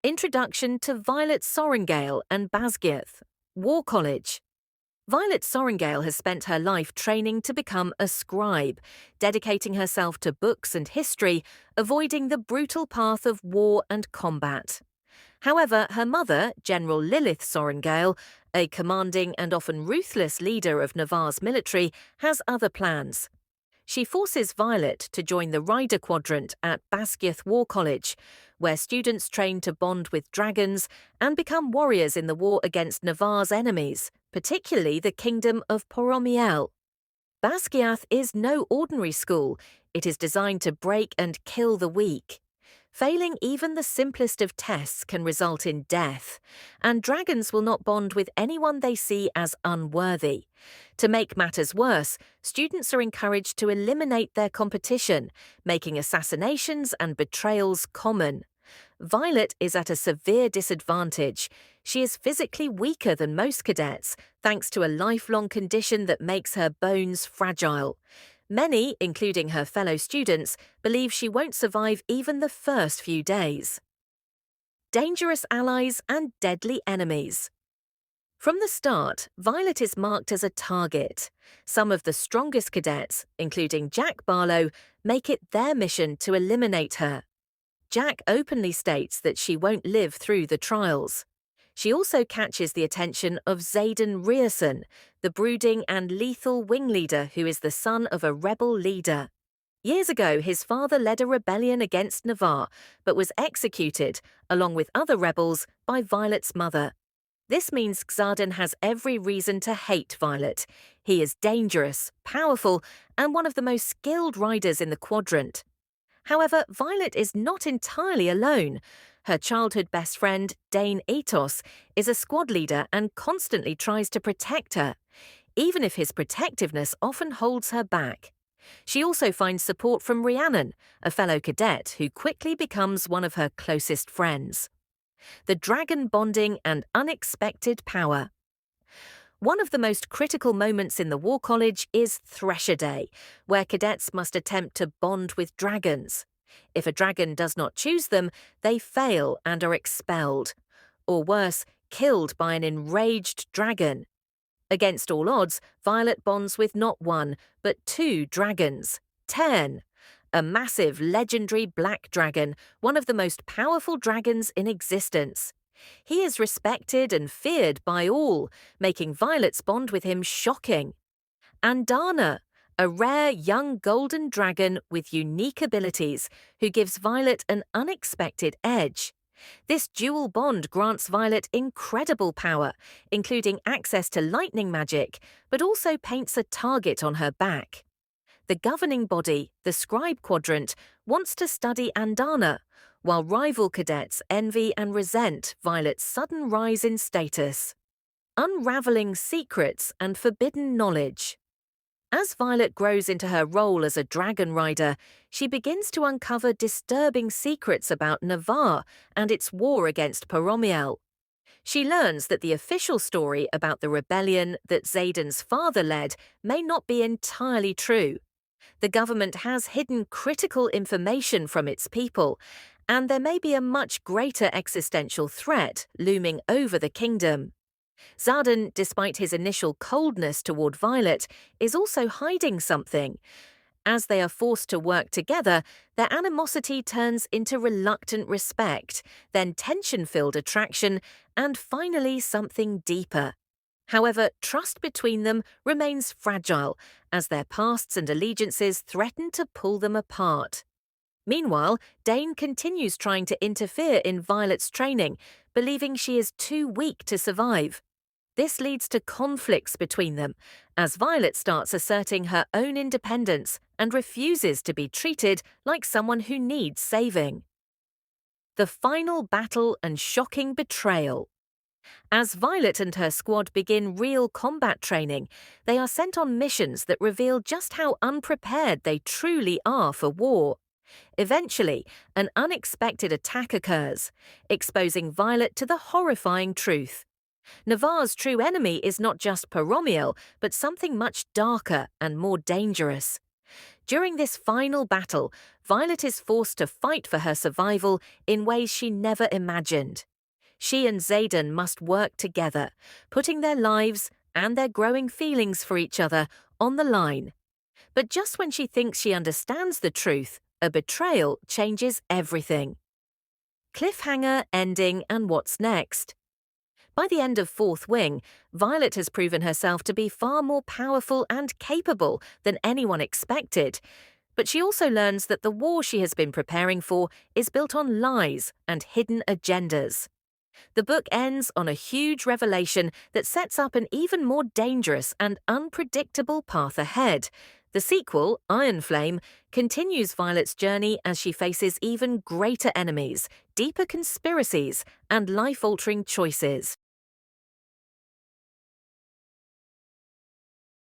Introduction to Violet Sorrengail and Basgiath. War College. Violet Sorrengail has spent her life training to become a scribe, dedicating herself to books and history, avoiding the brutal path of war and combat. However, her mother, General Lilith Sorrengail, a commanding and often ruthless leader of Navarre's military, has other plans. She forces Violet to join the Rider Quadrant at Basgiath War College, where students train to bond with dragons and become warriors in the war against Navarre's enemies, particularly the Kingdom of Poromiel. Basgiath is no ordinary school. It is designed to break and kill the weak. Failing even the simplest of tests can result in death, and dragons will not bond with anyone they see as unworthy. To make matters worse, students are encouraged to eliminate their competition, making assassinations and betrayals common. Violet is at a severe disadvantage. She is physically weaker than most cadets, thanks to a lifelong condition that makes her bones fragile. Many, including her fellow students, believe she won't survive even the first few days. Dangerous allies and deadly enemies. From the start, Violet is marked as a target. Some of the strongest cadets, including Jack Barlow, make it their mission to eliminate her. Jack openly states that she won't live through the trials. She also catches the attention of Xaden Rierson, the brooding and lethal wing leader who is the son of a rebel leader. Years ago, his father led a rebellion against Navarre, but was executed, along with other rebels, by Violet's mother. This means Xaden has every reason to hate Violet. He is dangerous, powerful, and one of the most skilled riders in the quadrant. However, Violet is not entirely alone. Her childhood best friend, Dane Atos, is a squad leader and constantly tries to protect her, even if his protectiveness often holds her back. She also finds support from Rhiannon, a fellow cadet who quickly becomes one of her closest friends. The dragon bonding and unexpected power. One of the most critical moments in the War College is Thresher Day, where cadets must attempt to bond with dragons. If a dragon does not choose them, they fail and are expelled. Or worse, killed by an enraged dragon. Against all odds, Violet bonds with not one, but two dragons. Tairn, a massive, legendary black dragon, one of the most powerful dragons in existence. He is respected and feared by all, making Violet's bond with him shocking. Andarna, a rare young golden dragon with unique abilities, who gives Violet an unexpected edge. This dual bond grants Violet incredible power, including access to lightning magic, but also paints a target on her back. The governing body, the Scribe Quadrant, wants to study Andarna, while rival cadets envy and resent Violet's sudden rise in status. Unraveling secrets and forbidden knowledge. As Violet grows into her role as a dragon rider, she begins to uncover disturbing secrets about Navarre and its war against Poromiel. She learns that the official story about the rebellion that Xaden's father led may not be entirely true. The government has hidden critical information from its people, and there may be a much greater existential threat looming over the kingdom. Xaden, despite his initial coldness toward Violet, is also hiding something. As they are forced to work together, their animosity turns into reluctant respect, then tension-filled attraction, and finally something deeper. However, trust between them remains fragile, as their pasts and allegiances threaten to pull them apart. Meanwhile, Dane continues trying to interfere in Violet's training, believing she is too weak to survive. This leads to conflicts between them, as Violet starts asserting her own independence and refuses to be treated like someone who needs saving. The final battle and shocking betrayal. As Violet and her squad begin real combat training, they are sent on missions that reveal just how unprepared they truly are for war. Eventually, an unexpected attack occurs, exposing Violet to the horrifying truth. Navarre's true enemy is not just Poromiel, but something much darker and more dangerous. During this final battle, Violet is forced to fight for her survival in ways she never imagined. She and Xaden must work together, putting their lives and their growing feelings for each other on the line. But just when she thinks she understands the truth, a betrayal changes everything. Cliffhanger, ending, and what's next? By the end of Fourth Wing, Violet has proven herself to be far more powerful and capable than anyone expected. But she also learns that the war she has been preparing for is built on lies and hidden agendas. The book ends on a huge revelation that sets up an even more dangerous and unpredictable path ahead. The sequel, Iron Flame, continues Violet's journey as she faces even greater enemies, deeper conspiracies, and life-altering choices.